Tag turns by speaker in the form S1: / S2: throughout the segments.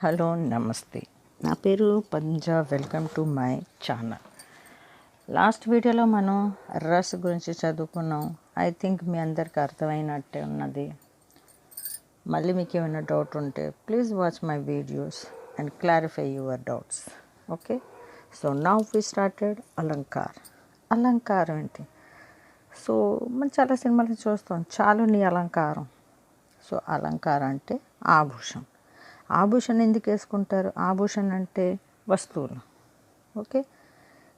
S1: Hello నమస్తే, నా పేరు Panja. Welcome to my channel. Last వీడియోలో మనం రస్ గురించి చదువుకున్నాం. ఐ థింక్ మీ అందరికి అర్థమైనట్టే ఉన్నది. మళ్ళీ మీకు ఏమైనా డౌట్ ఉంటే please watch my videos and clarify your doubts. Okay, so now we started. అలంకారం ఏంటి? సో మనం చాలా సినిమాలు చూస్తాం, చాలుని అలంకారం. సో అలంకారం అంటే ఆభూషణం. ఆభూషణం ఎందుకు వేసుకుంటారు? ఆభూషణం అంటే వస్తువులు. ఓకే,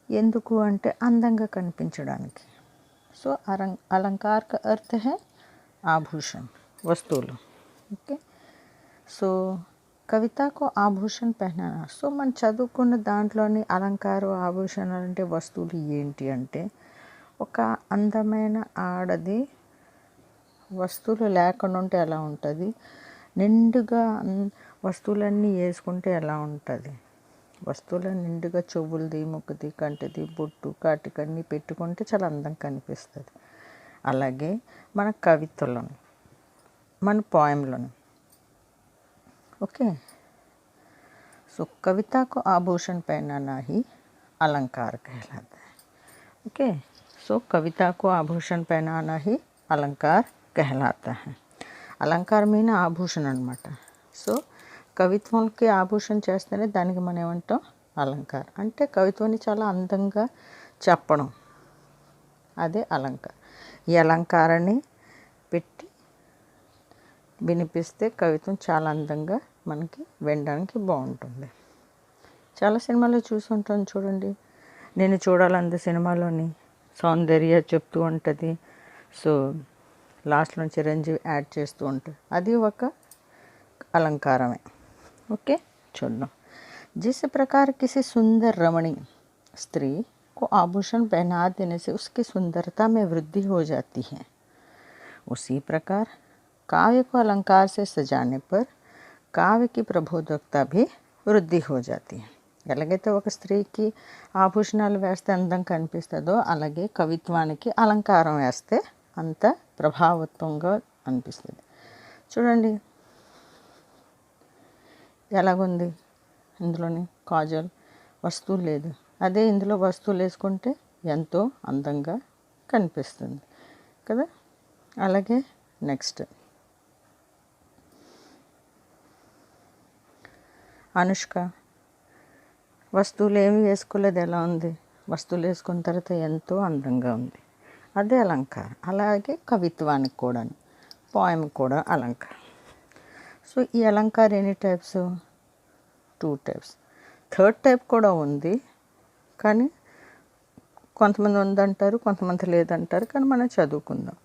S1: ఎందుకు అంటే అందంగా కనిపించడానికి. సో अलंकार का अर्थ है आभूषण, వస్తువులు. ఓకే, సో కవితకు ఆభూషణ పహనానా. సో మనం చదువుకున్న దాంట్లోని అలంకారం ఆభూషణాలు అంటే వస్తువులు ఏంటి అంటే, ఒక అందమైన ఆడది వస్తువులు లేకుండా ఉంటే ఎలా ఉంటుంది, నిండుగా వస్తువులన్నీ వేసుకుంటే ఎలా ఉంటుంది. వస్తువులను నిండుగా చెవులది, ముక్కుది, కంటిది, బొట్టు, కాటికన్నీ పెట్టుకుంటే చాలా అందంగా కనిపిస్తుంది. అలాగే మన కవితలను, మన పోయంలను. ఓకే, సో कविता को आभूषण पहनाना ही अलंकार कहलाता है. ओके, सो कविता को आभूषण पहनाना ही अलंकार कहलाता है. అలంకారం మీన ఆభూషణ అనమాట. సో కవిత్వంకి ఆభూషణ చేస్తేనే దానికి మనం ఏమంటాం? అలంకారం. అంటే కవిత్వాన్ని చాలా అందంగా చెప్పడం, అదే అలంకారం. ఈ అలంకారాన్ని పెట్టి వినిపిస్తే కవిత్వం చాలా అందంగా మనకి వినడానికి బాగుంటుంది. చాలా సినిమాలో చూసుంటాం చూడండి. నేను చూడాలంది సినిమాలోని సౌందర్య చెప్తూ ఉంటుంది. సో లాస్ట్లో చిరంజీవి యాడ్ చేస్తూ ఉంటాడు. అది ఒక अलंकार में. ओके, छोड़ो. जिस प्रकार किसी सुंदर रमणी स्त्री को आभूषण पहना देने से उसकी सुंदरता में वृद्धि हो जाती है, उसी प्रकार काव्य को अलंकार से सजाने पर काव्य की प्रबोधकता भी వృద్ధి हो जाती है. ఎలాగైతే ఒక స్త్రీకి ఆభూషణాలు వేస్తే అందంగా కనిపిస్తుందో, అలాగే కవిత్వానికి అలంకారం వేస్తే అంత ప్రభావత్వంగా అనిపిస్తుంది. చూడండి ఎలాగుంది. ఇందులోని కాజల్ వస్తువులు లేదు, అదే ఇందులో వస్తువులు వేసుకుంటే ఎంతో అందంగా కనిపిస్తుంది కదా. అలాగే నెక్స్ట్ అనుష్క వస్తువులు ఏమి వేసుకోలేదు, ఎలా ఉంది? వస్తువులు వేసుకున్న తర్వాత ఎంతో అందంగా ఉంది, అదే అలంకారం. అలాగే కవిత్వానికి కూడా, పోయం కూడా అలంకారం. సో ఈ అలంకారం ఎన్ని టైప్స్? 2 టైప్స్. థర్డ్ టైప్ కూడా ఉంది, కానీ కొంతమంది ఉందంటారు, కొంతమంది లేదంటారు. కానీ మనం చదువుకుందాం.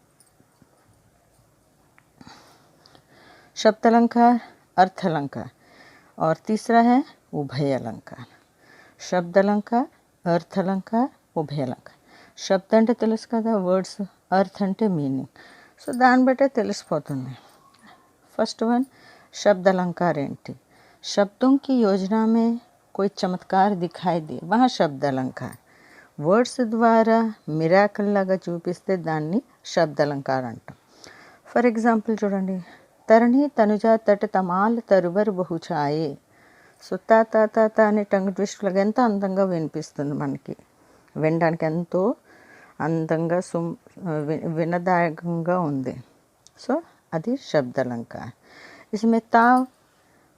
S1: शब्द अलंकार, अर्थ अलंकार, और तीसरा है उभय अलंकार. शब्द अलंकार, अर्थ अलंकार, उभय अलंकार. శబ్ద అంటే తెలుసు కదా, వర్డ్స్. అర్థ్ అంటే మీనింగ్. సో దాన్ని బట్టే తెలిసిపోతుంది. फर्स्ट वन, शब्द अलंकार ఏంటి? शब्दों की योजना में कोई चमत्कार दिखाई दे, वहाँ शब्द अलंकार. వర్డ్స్ ద్వారా మిరాకిల్ లాగా చూపిస్తే దాన్ని శబ్ద అలంకారం అంటాం. ఫర్ ఎగ్జాంపుల్ చూడండి, తరణి తనుజా తట తమాల్ తరువర్ బహుఛాయే. సో తా అనే టంగ్ ట్విస్ట్ లాగా ఎంత అందంగా వినిపిస్తుంది మనకి, వినడానికి ఎంతో అందంగా వినదాయకంగా ఉంది. సో అది शब्द अलंकार. इसमें ताव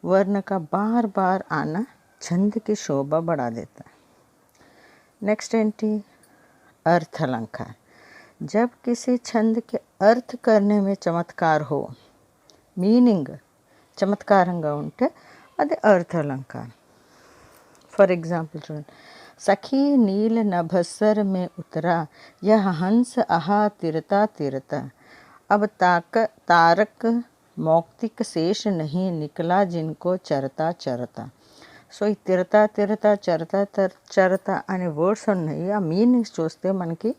S1: वर्ण का बार बार आना छंद की शोभा बढ़ा देता है. नेक्स्ट ఏంటి? अर्थ अलंकार. जब किसी छंद के अर्थ करने में चमत्कार हो, मीनिंग చమత్కారంగా ఉంటే అది अर्थ अलंकार. फॉर एग्जाम्पल చూడండి, सखी नील नभस्सर में उतरा यह हंस आहा तिरता तिरता, अब तारक मौक्तिक शेष नहीं निकला जिनको चरता चरता. సో ఈ తిరతా తిరతా చరతా చరతా అనే వర్డ్స్ ఉన్నాయి, ఆ మీనింగ్స్ చూస్తే మనకి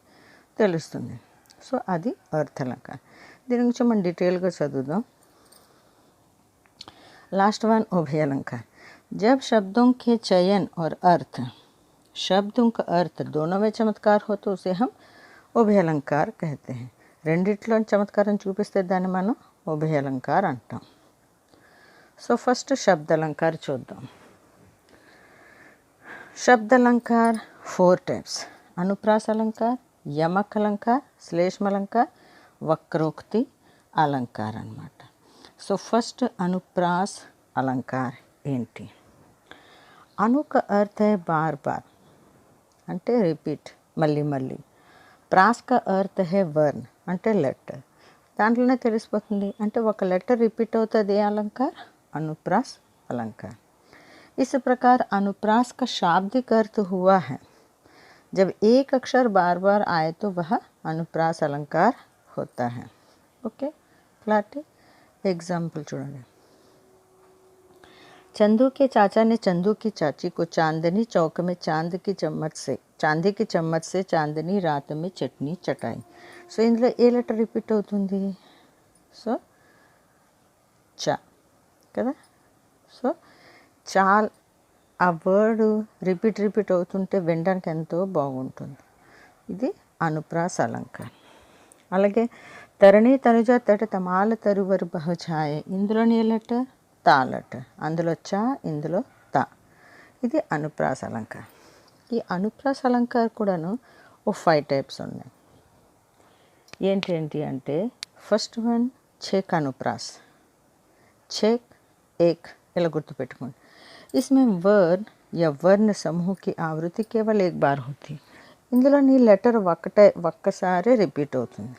S1: తెలుస్తుంది. సో అది అర్థ అలంకారం. దీని గురించి మనం డీటెయిల్గా చదువుదాం. लास्ट वन उभय अलंकार. जब शब्दों के चयन और अर्थ, शब्दों का अर्थ दोनों में चमत्कार हो तो उसे हम उभय अलंकार कहते हैं. రెండిట్లో చమత్కారం చూపిస్తే దాన్ని మనం ఉభయ అలంకారం అంటాం. సో ఫస్ట్ శబ్ద అలంకార్ చూద్దాం. శబ్ద అలంకార్ 4 టైప్స్: అనుప్రాస్ అలంకార్, యమక్ అలంకార్, శ్లేష్మ అలంకార్, వక్రోక్తి అలంకార్ అన్నమాట. సో ఫస్ట్ అనుప్రాస్ అలంకార్ ఏంటి? అను का अर्थ है बार बार అంటే రిపీట్, మళ్ళీ మళ్ళీ. ప్రాస్ का अर्थ है वर्ण అంటే లెటర్. దాంట్లోనే తెలిసిపోతుంది. అంటే ఒక లెటర్ రిపీట్ అవుతుంది ఏ అలంకార్? अनुप्रास अलंकार. इस प्रकार अनुप्रास का शाब्दिक अर्थ हुआ है जब एक अक्षर बार बार आए तो वह अनुप्रास अलंकार होता है. Okay, clarity. एग्जाम्पल చూడండి. चंदू के चाचा ने चंदू की चाची को चांदनी चौक में चांदी की चम्मच से चांदनी रात में चटनी चटाई. సో ఇందులో ఏ లెటర్ రిపీట్ అవుతుంది? సో చ కదా. సో చాల్ ఆ వర్డ్ రిపీట్ అవుతుంటే వినడానికి ఎంతో బాగుంటుంది. ఇది అనుప్రాస్ అలంకారం. అలాగే తరణి తనుజ తట తమాల తరువరు బహుఛాయ, ఇందులోని ఏ లెటర్? తా లెటర్. అందులో చ, ఇందులో తా. ఇది అనుప్రాస్ అలంకారం. ఈ అనుప్రాస్ అలంకారం కూడాను ఓ 5 టైప్స్ ఉన్నాయి. ఏంటి అంటే ఫస్ట్ వన్ చెక్ అనుప్రాస్. చెక్ एक ఇలా గుర్తుపెట్టుకోండి. इसमें वर्ण या वर्ण समूह की आवृत्ति केवल एक बार होती. ఇందులో నీ లెటర్ ఒక్కసారి రిపీట్ అవుతుంది.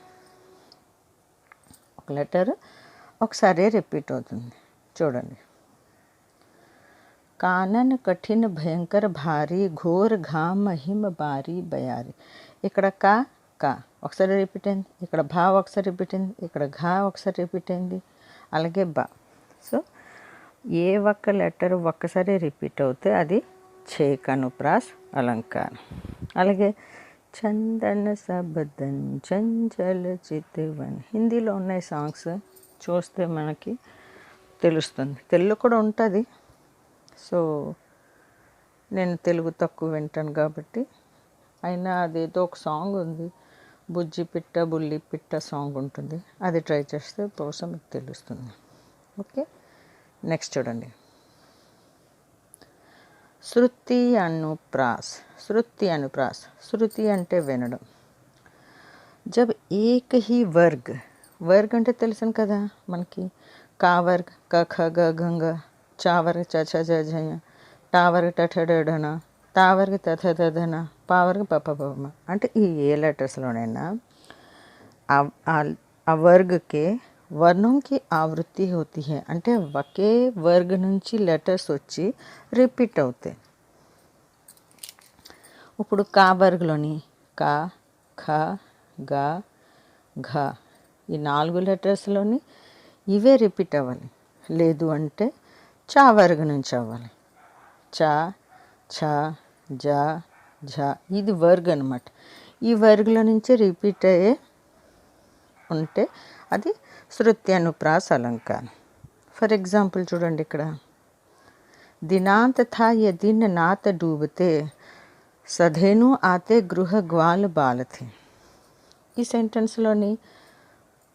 S1: ఒక లెటర్ ఒకసారి రిపీట్ అవుతుంది. చూడండి. కానన్ కఠిన భయంకర భారీ ఘోర్ ఘామ మహిమ బారీ బయారి. ఇక్కడ కా కా ఒకసారి రిపీట్ అయింది, ఇక్కడ భా ఒకసారి రిపీట్ అయింది, ఇక్కడ ఘా ఒకసారి రిపీట్ అయింది, అలాగే బా. సో ఏ ఒక్క లెటర్ ఒక్కసారి రిపీట్ అవుతే అది చేక్ అనుప్రాస్ అలంకారం. అలాగే చందన సబదన్ చంచల చిత్వన్, హిందీలో ఉన్నాయి సాంగ్స్, చూస్తే మనకి తెలుస్తుంది. తెలుగు కూడా ఉంటుంది. సో నేను తెలుగు తక్కువ వింటాను కాబట్టి, అయినా అదేదో ఒక సాంగ్ ఉంది, బుజ్జి పిట్ట బుల్లి పిట్ట సాంగ్ ఉంటుంది, అది ట్రై చేస్తే బహుశా మీకు తెలుస్తుంది. ఓకే, నెక్స్ట్ చూడండి. శృతి అనుప్రాస్. శృతి అంటే వినడం. జబ్ ఏక్ హీ వర్గ్ అంటే తెలుసు కదా మనకి. కా వర్గ్ క ఖ గ గంగ, చా వర్గ్ చ ఛ జ ఝ ఞ, టా వర్గ్ ట ఠ డ ఢ ణ, తా వర్గ్ త థ ద ధ న, పా వర్గ్ ప ప ప మ. అంటే ఈ ఏ లెటర్స్లోనైనా ఆ వర్గ్కి వర్ణం की आवृत्ति होती है. అంటే ఒకే వర్గ్ నుంచి లెటర్స్ వచ్చి రిపీట్ అవుతాయి. ఇప్పుడు కా వర్గ్లోని కా ఖ గ ఘ, ఈ 4 లెటర్స్లోని ఇవే రిపీట్ అవ్వాలి. లేదు అంటే చా వర్గ్ నుంచి అవ్వాలి. చ ఛ జ ఝ, ఇది వర్గ్ అనమాట. ఈ వర్గ్లో నుంచి రిపీట్ అయ్యే ఉంటే అది శృతి అనుప్రాస్ అలంకారం. ఫర్ ఎగ్జాంపుల్ చూడండి. ఇక్కడ दिनांत था ये दिन नात डूबते सधेनु आते गृह ग्वाल बाल थे. ఈ సెంటెన్స్లోని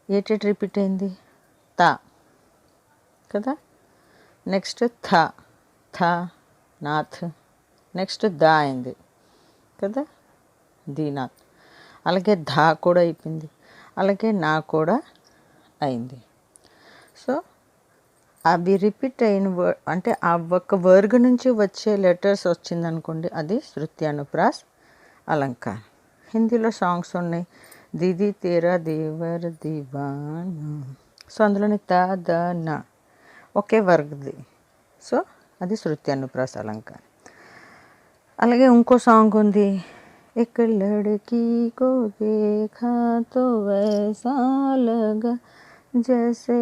S1: ఏటేటి రిపీట్ అయింది? తా కదా. నెక్స్ట్ థ నాథ్. నెక్స్ట్ దా అయింది కదా, దీనాథ్. అలాగే ధా కూడా అయిపోయింది, అలాగే నా కూడా అయింది. సో అవి రిపీట్ అయిన అంటే ఆ ఒక్క వర్గ్ నుంచి వచ్చే లెటర్స్ వచ్చిందనుకోండి, అది శృతి అనుప్రాస్ అలంకార్. హిందీలో సాంగ్స్ ఉన్నాయి, దీదీ తేరా దేవర్ దివానా. సో అందులోని త ద నా ఒకే వర్గ్ది. సో అది శృతి అనుప్రాస్ అలంకార్. అలాగే ఇంకో సాంగ్ ఉంది, एक लड़की को देखा तो वैसा लगा जैसे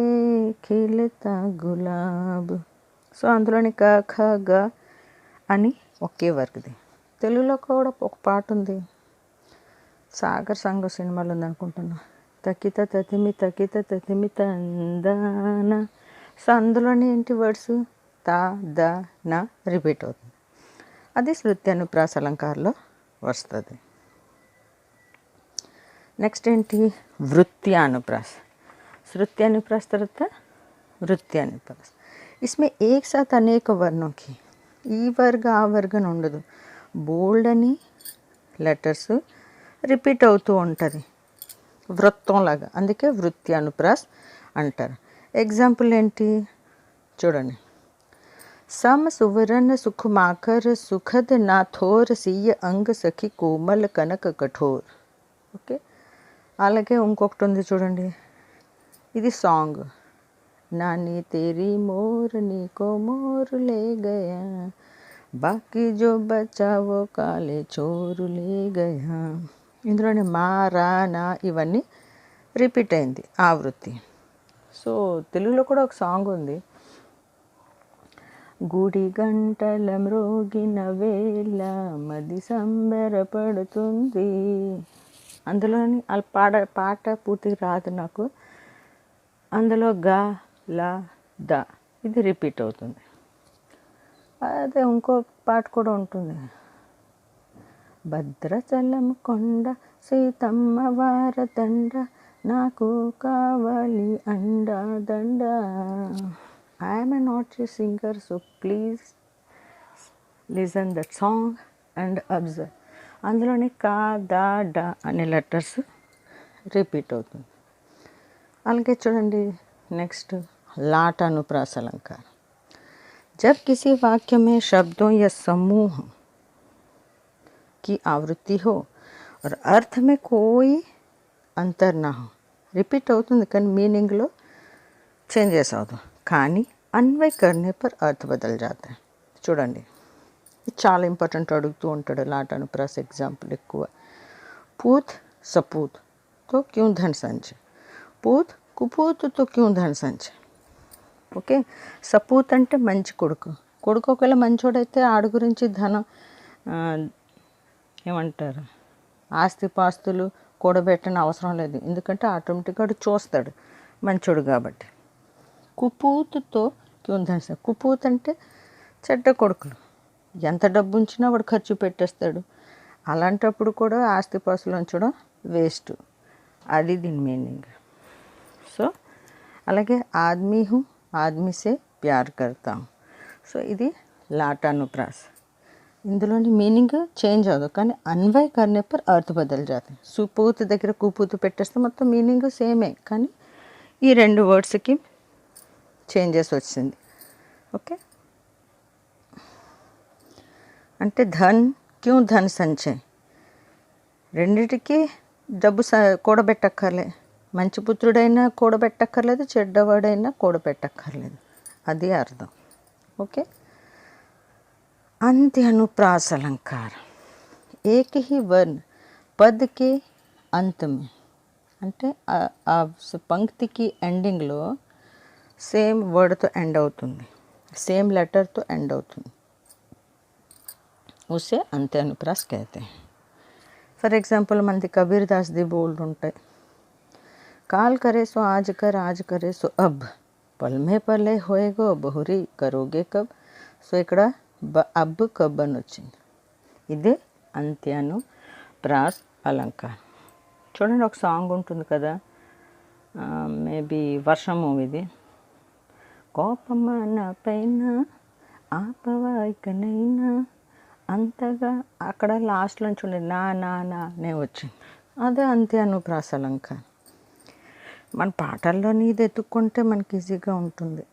S1: खिलता गुलाब. సో అందులోని క ఖ గ అని ఒకే వర్గ్ది. తెలుగులో కూడా ఒక పాట ఉంది, సాగర్ సంఘ సినిమాలో ఉందనుకుంటున్నా, తకిత తతిమి తందాన. సో అందులోని ఏంటి వర్డ్స్? తా ద నా రిపీట్ అవుతుంది. అది శృతి అనుప్రాస్ అలంకార్లో వస్తుంది. నెక్స్ట్ ఏంటి? వృత్తి అనుప్రాస్. శృతి అనుప్రాస్ తర్వాత వృత్తి అనుప్రాస్. इसमें एक साथ అనేక वर्णों की ఈ వర్గ ఆ వర్గ అని ఉండదు. బోల్డ్ అని లెటర్స్ రిపీట్ అవుతూ ఉంటుంది వృత్తంలాగా, అందుకే వృత్తి అనుప్రాస్ అంటారు. ఎగ్జాంపుల్ ఏంటి చూడండి. सम सुवर्ण सुख माकर सुखद नाथोर सीय अंग सखी कोमल कनक कठोर. ఓకే, అలాగే ఇంకొకటి ఉంది చూడండి, ఇది సాంగ్. నాని తేరీ మోరని కో మోర్ లే గయా బాకీ జో బచావో కాలే చోరు లే గయా. ఇందులోనే మా రా నా ఇవన్నీ రిపీట్ అయింది ఆవృత్తి. సో తెలుగులో కూడా ఒక సాంగ్ ఉంది, గుడి గంటల మ్రోగిన వేళ మది సంబరపడుతుంది. అందులోని వాళ్ళ పాట పూర్తిగా రాదు నాకు. అందులో గా లా ద ఇది రిపీట్ అవుతుంది. అదే ఇంకో పాట కూడా ఉంటుంది, భద్రాచలం కొండ సీతమ్మ వారదండ నాకు కావాలి అండా దండ. I am not a singer, so please listen that song and observe. అందులోని కా దా డ అనే లెటర్స్ రిపీట్ అవుతుంది. అలాగే చూడండి నెక్స్ట్ లాట్ अनुप्रास अलंकार. जब किसी वाक्य में शब्दों या समूह की आवृत्ति हो और अर्थ में कोई अंतर ना हो, రిపీట్ అవుతుంది కానీ మీనింగ్లో చేంజెస్ అవుతుంది, కానీ అన్వయ్ కర్నే పర్ అర్థ బదల్ జాతా హై. చూడండి ఇది చాలా ఇంపార్టెంట్, అడుగుతూ ఉంటాడు లాట్ అనుప్రాస్ ఎగ్జాంపుల్ ఎక్కువ. పూత్ సపూత్ తో క్యూ ధన్ సంచయ్, పూత్ కుపూత్ తో క్యూ ధన్ సంచయ్. ఓకే, సపూత్ అంటే మంచి కొడుకు. కొడుకు ఒకవేళ మంచోడైతే ఆడు గురించి ధనం ఏమంటారు ఆస్తిపాస్తులు కూడబెట్టని అవసరం లేదు, ఎందుకంటే ఆటోమేటిక్గా వాడు చూస్తాడు మంచోడు కాబట్టి. కుపూత్తో క్యూంధన్స, కుపూత్ అంటే చెడ్డ కొడుకులు, ఎంత డబ్బు ఉంచినా వాడు ఖర్చు పెట్టేస్తాడు. అలాంటప్పుడు కూడా ఆస్తిపాస్తులు ఉంచడం వేస్ట్, అది దీని మీనింగ్. సో అలాగే ఆద్మీ హూ ఆద్మీ సే ప్యార్ కర్తా హూ. సో ఇది లాట్ అనుప్రాస్. ఇందులోని మీనింగ్ చేంజ్ అవ్వదు కానీ అన్వయ్ కర్నే పర్ అర్థ బదల్ జాతే. సుపూత్ దగ్గర కుపూత్ పెట్టేస్తే మొత్తం మీనింగ్ సేమే, కానీ ఈ రెండు వర్డ్స్కి చేంజెస్ వచ్చింది. ఓకే, అంటే ధన్ క్యూ ధన్ సంచయ్, రెండిటికి డబ్బు కూడబెట్టక్కర్లే. మంచి పుత్రుడైనా కూడబెట్టక్కర్లేదు, చెడ్డవాడైనా కూడబెట్టక్కర్లేదు, అది అర్థం. ఓకే, अंत्य अनुप्रास अलंकार. एक ही वर्ण पद के अंत में, అంటే ఆ పంక్తికి ఎండింగ్లో సేమ్ వర్డ్తో ఎండ్ అవుతుంది, సేమ్ లెటర్తో ఎండ్ అవుతుంది, ఉసే అంత్య అనుప్రాస్ कहते हैं. ఫర్ ఎగ్జాంపుల్ మనది కబీర్ దాస్ది బోల్డ్ ఉంటాయి, కాల్ करे सो आज कर आज करे सो अब पल में पले होएगो बहुरी करोगे कब. సో ఇక్కడ అబ్ కబ్ అని వచ్చింది, ఇదే అంత్యాను ప్రాస్ అలంకారం. చూడండి ఒక సాంగ్ ఉంటుంది కదా, మేబీ వర్షం మూవీది, కోపమా నా పైన ఆపవా ఇకనైనా అంతగా, అక్కడ లాస్ట్లో చూడండి నా నా నా నే వచ్చింది, అదే అంత్యాను ప్రాస్ అలంకారం. మన పాటల్లోని ఇది ఎత్తుక్కుంటే మనకి ఈజీగా ఉంటుంది.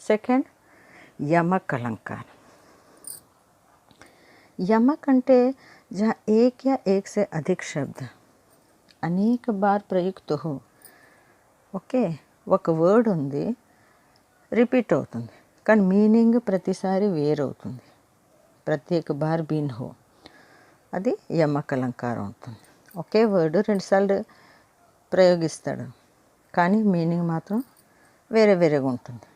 S1: సెకండ్ यमक अलंकार. यमक అంటే जहाँ एक या एक से अधिक शब्द అనేక బార్ ప్రయుక్త హో. ఓకే, ఒక వర్డ్ ఉంది రిపీట్ అవుతుంది కానీ మీనింగ్ ప్రతిసారి వేరవుతుంది, ప్రత్యేక బార్ భిన్ హో, అది యమక్ అలంకారం అవుతుంది. ఒకే వర్డ్ రెండుసార్లు ప్రయోగిస్తాడు కానీ మీనింగ్ మాత్రం వేరే వేరేగా ఉంటుంది.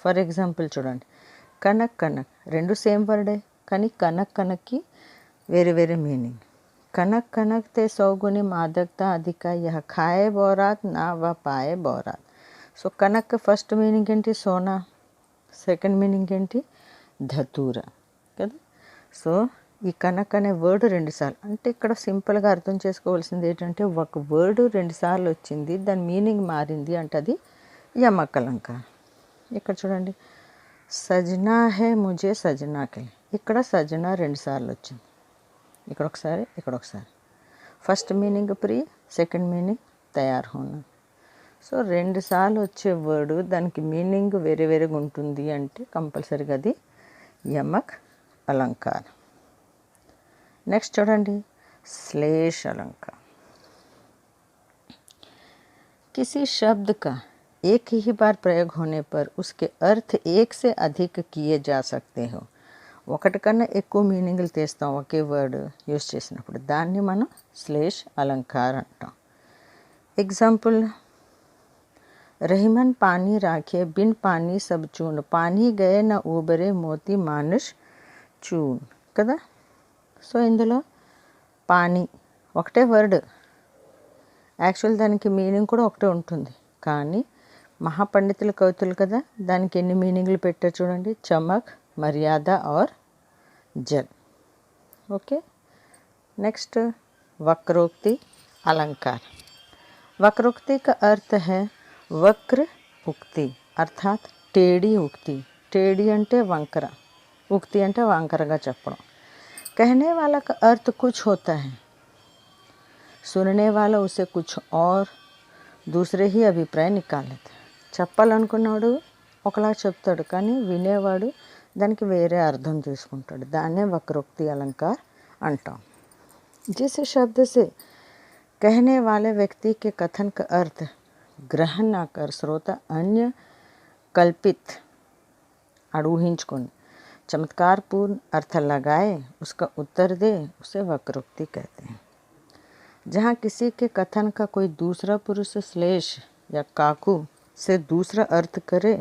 S1: ఫర్ ఎగ్జాంపుల్ చూడండి, కనక్ కనక్ రెండు సేమ్ వర్డే కానీ కనక్ కనక్కి వేరే వేరే మీనింగ్. కనక్ కనక్ తే సౌగుని మాదకత అధిక యహ ఖాయే బౌరాత్ నా వ పాయే బౌరాత్. సో కనక్ ఫస్ట్ మీనింగ్ ఏంటి సోనా, సెకండ్ మీనింగ్ ఏంటి ధతూర కదా. సో ఈ కనక్ అనే వర్డ్ రెండుసార్లు, అంటే ఇక్కడ సింపుల్గా అర్థం చేసుకోవాల్సింది ఏంటంటే ఒక వర్డ్ రెండుసార్లు వచ్చింది, దాని మీనింగ్ మారింది అంటే అది యమక్ అలంకారం. ఇక్కడ చూడండి, సజనా హే ముజే సజనాకి, ఇక్కడ సజనా 2 సార్లు వచ్చింది. ఇక్కడ ఒకసారి, ఇక్కడ ఒకసారి. First meaning pre, second meaning తయారు హోనా. సో 2 సార్లు వచ్చే వర్డ్ దానికి మీనింగ్ వేరే వేరేగా ఉంటుంది అంటే కంపల్సరీగా అది యమక్ अलंकार. नेक्स्ट చూడండి, श्लेष अलंकार. किसी शब्द का एक ही बार प्रयोग होने पर उसके अर्थ एक से अधिक किए जा सकते हो. ఒకటి కన్నా ఎక్కువ మీనింగ్లు తీస్తాం ఒకే వర్డ్ యూజ్ చేసినప్పుడు, దాన్ని మనం శ్లేష అలంకార్ అంటాం. ఎగ్జాంపుల్, रहीमन पानी राखे बिन पानी सब चून, पानी गए न ऊबरे मोती मानुष चून కదా. సో ఇందులో పానీ ఒకటే వర్డ్, యాక్చువల్ దానికి మీనింగ్ కూడా ఒకటే ఉంటుంది. కానీ మహాపండితులు కవితులు కదా, దానికి ఎన్ని మీనింగ్లు పెట్టారు చూడండి, చమక్, మర్యాద और जल. ओके. नेक्स्ट वक्रोक्ति अलंकार. वक्रोक्ति का अर्थ है वक्र उक्ति अर्थात टेढ़ी उक्ति. टेढ़ी అంటే వంకర, उक्ति అంటే వంకరగా చెప్పడం. कहने वाला का अर्थ कुछ होता है, सुनने वाला उसे कुछ और दूसरे ही अभिप्राय निकाल लेता है. చెప్పాలనుకున్నాడు ఒకలా చెప్తాడు, కానీ వినేవాడు దానికి వేరే అర్థం తీసుకుంటాడు. దాన్నే వక్రోక్తి अलंकार అంటాం. जिस शब्द से कहने वाले व्यक्ति के कथन का अर्थ ग्रहण न कर श्रोता अन्य कल्पित ऊहिंచుకొని चमत्कारपूर्ण अर्थ लगाए उसका उत्तर दे, उसे वक्रोक्ति कहते हैं. जहाँ किसी के कथन का कोई दूसरा पुरुष श्लेष या काकू से दूसरा अर्थ करे,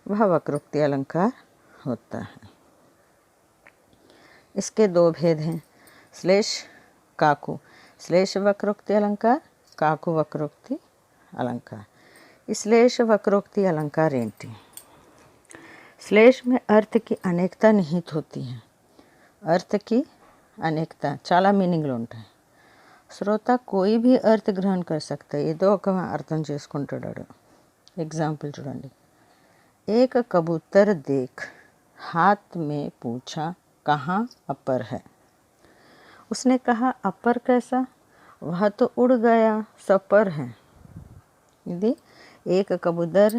S1: वह वक्रोक्ति अलंकार होता है. इसके 2 भेद हैं, श्लेष काकू. श्लेष वक्रोक्ति अलंकार, काकू वक्रोक्ति अलंकार. श्लेष वक्रोक्ति अलंकार ఏంటి? श्लेष में अर्थ की अनेकता निहित होती है. अर्थ की अनेकता, చాలా మీనింగ్లు ఉంటాయి. శ్రోత कोई भी अर्थ ग्रहण कर सकता है, ఏదో ఒక అర్థం చేసుకుంటాడు. ఎగ్జాంపుల్ చూడండి, एक कबूतर देख हाथ में पूछा कहाँ अपर है. उसने कहा अपर कैसा, वह तो उड़ गया सपर है. यदि एक कबूतर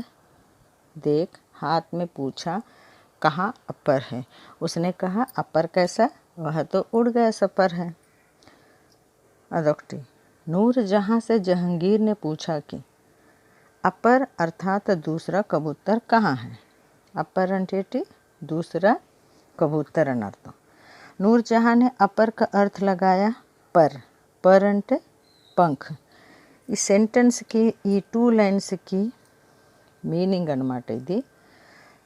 S1: देख हाथ में पूछा कहाँ अपर है, उसने कहा अपर कैसा, वह तो उड़ गया सपर है. अदोक्ति, नूर जहाँ से जहांगीर ने पूछा कि अपर अर्थात दूसरा कबूतर कहाँ है. अपर అంటే दूसरा कबूतर అని అర్థం. नूर जहाँ ने अपर का अर्थ लगाया पर. पर అంటే पंख. ఈ సెంటెన్స్కి ఈ 2 లైన్స్కి మీనింగ్ అన్నమాట. ఇది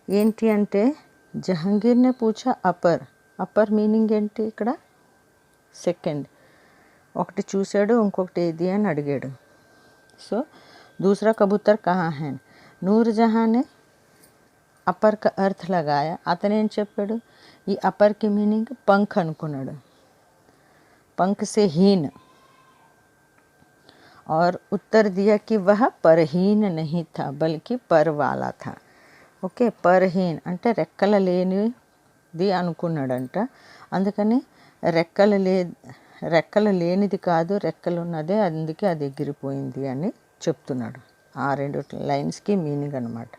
S1: ఏంటి అంటే, జహంగీర్నే పూచా అపర్. అపర్ మీనింగ్ ఏంటి ఇక్కడ, సెకండ్. ఒకటి చూశాడు, ఇంకొకటి ఏది అని అడిగాడు. సో दूसरा कबूतर कहाँ है, नूर जहाँ ने అపర్ కా అర్థ लगाया. అతను ఏం చెప్పాడు, ఈ అపర్కి మీనింగ్ పంఖ్ అనుకున్నాడు. पंख से हीन. और उत्तर दिया कि वह परहीन नहीं था बल्कि पर वाला था. ఓకే, పర్హీన్ అంటే రెక్కల లేనిది అనుకున్నాడంట. అందుకని రెక్కలు లేనిది కాదు, రెక్కలు ఉన్నదే, అందుకే అది ఎగిరిపోయింది అని చెప్తున్నాడు. ఆ 2 లైన్స్కి మీనింగ్ అనమాట.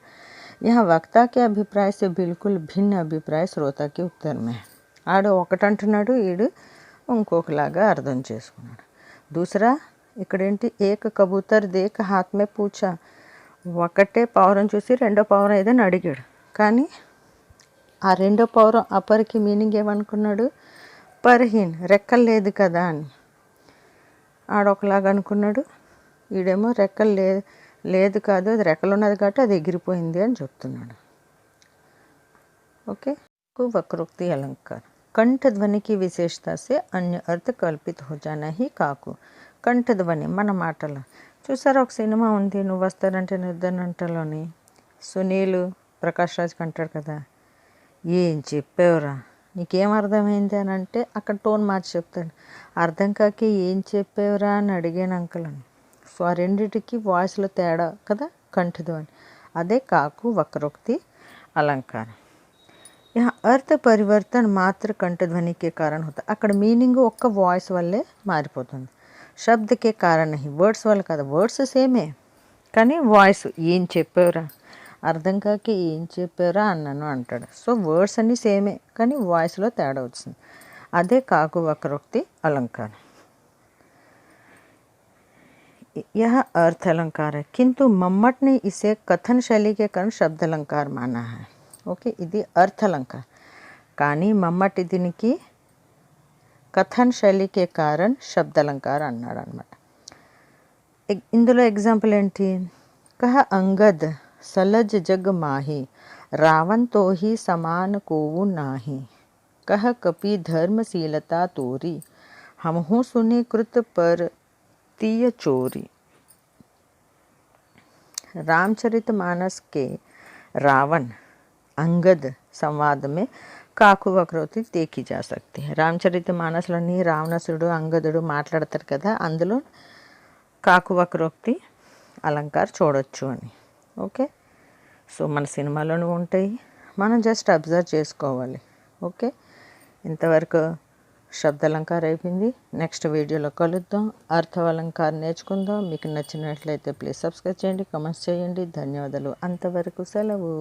S1: यहाँ वक्ता के अभिप्राय से बिल्कुल भिन्न अभिप्राय श्रोता के उत्तर में. ఆడు ఒకటంటున్నాడు, ఈడు ఇంకొకలాగా అర్థం చేసుకున్నాడు. दूसरा ఇక్కడేంటి, ఏక కబూతర్ దేక్ హాత్ మే పూచా. ఒకటే పావురం చూసి రెండో పావురం ఏదని అడిగాడు, కానీ ఆ రెండో పావురం అపర్కి మీనింగ్ ఏమనుకున్నాడు, పర్హీన్, రెక్కలు లేదు కదా అని. ఆడొకలాగా అనుకున్నాడు, ఈడేమో రెక్కలు లేదు కాదు, అది రెక్కలు ఉన్నది కాబట్టి అది ఎగిరిపోయింది అని చెప్తున్నాడు. ఓకే. वक्रोक्ति अलंकार. कंठ ध्वनि की विशेषता से अन्य अर्थ कल्पित हो जाना ही काकू. కంఠ ధ్వని మన మాటలు. చూసారా, ఒక సినిమా ఉంది, నువ్వు వస్తానంటే నిద్రనంటలోని సునీల్ ప్రకాష్ రాజ్ అంటాడు కదా, ఏం చెప్పావురా, నీకేం అర్థమైంది అని అంటే అక్కడ టోన్ మార్చి చెప్తాడు. అర్థం కాకి ఏం చెప్పావురా అని అడిగాను అంకుల్ అని. సో ఆ రెండింటికి వాయిస్లో తేడా కదా కంఠ ధ్వని. అదే కాకు వక్రోక్తి अलंकार। यहाँ अर्थ परिवर्तन मात्र कंठध्वनि के कारण होता। అక్కడ మీనింగ్ ఒక్క వాయిస్ వల్లే మారిపోతుంది, శబ్ద కే కారణ్ नहीं, వర్డ్స్ వల్ల కాదు। వర్డ్స్ సేమే కానీ వాయిస్ ఏం చెప్పారా అర్థం కాక ఏం చెప్పారా అన్నాను అంటాడు। సో వర్డ్స్ అన్నీ సేమే కానీ వాయిస్లో తేడా వచ్చింది, అదే కాకు వక్రోక్తి अलंकार। यह अर्थ अलंकार है किंतु मम्मट ने इसे कथन शैली के कारण शब्द अलंकार माना है। ఓకే, ఇది अर्थ अलंकार కానీ మమ్మటి దీనికి కథన్ శైలికే కారణ్ శబ్ద అలంకార అన్నాడు అనమాట। ఇందులో ఎగ్జాంపుల్ ఏంటి, కహ అంగద్ సలజ్ జగ్ మాహి రావణ్ తో హి సమాన్ కోవు నాహి, కహ కపి ధర్మశీలతా తోరి हमहु सुने कृत पर तीय चोरी। रामचरितमानस के रावण अंगद संवाद में కాకు వక్రోక్తి देखी जा सकती है। రామచరితమానస్లోని రావణాసురుడు అంగదుడు మాట్లాడతారు కదా, అందులో కాకు వక్రోక్తి అలంకార్ చూడొచ్చు అని। ఓకే, సో మన సినిమాలోనూ ఉంటాయి, మనం జస్ట్ అబ్జర్వ్ చేసుకోవాలి। ఓకే, ఇంతవరకు శబ్ద అలంకార్ అయిపోయింది, నెక్స్ట్ వీడియోలో కలుద్దాం, అర్థ అలంకార్ నేర్చుకుందాం। మీకు నచ్చినట్లయితే ప్లీజ్ సబ్స్క్రైబ్ చేయండి, కామెంట్స్ చేయండి, ధన్యవాదాలు, అంతవరకు సెలవు।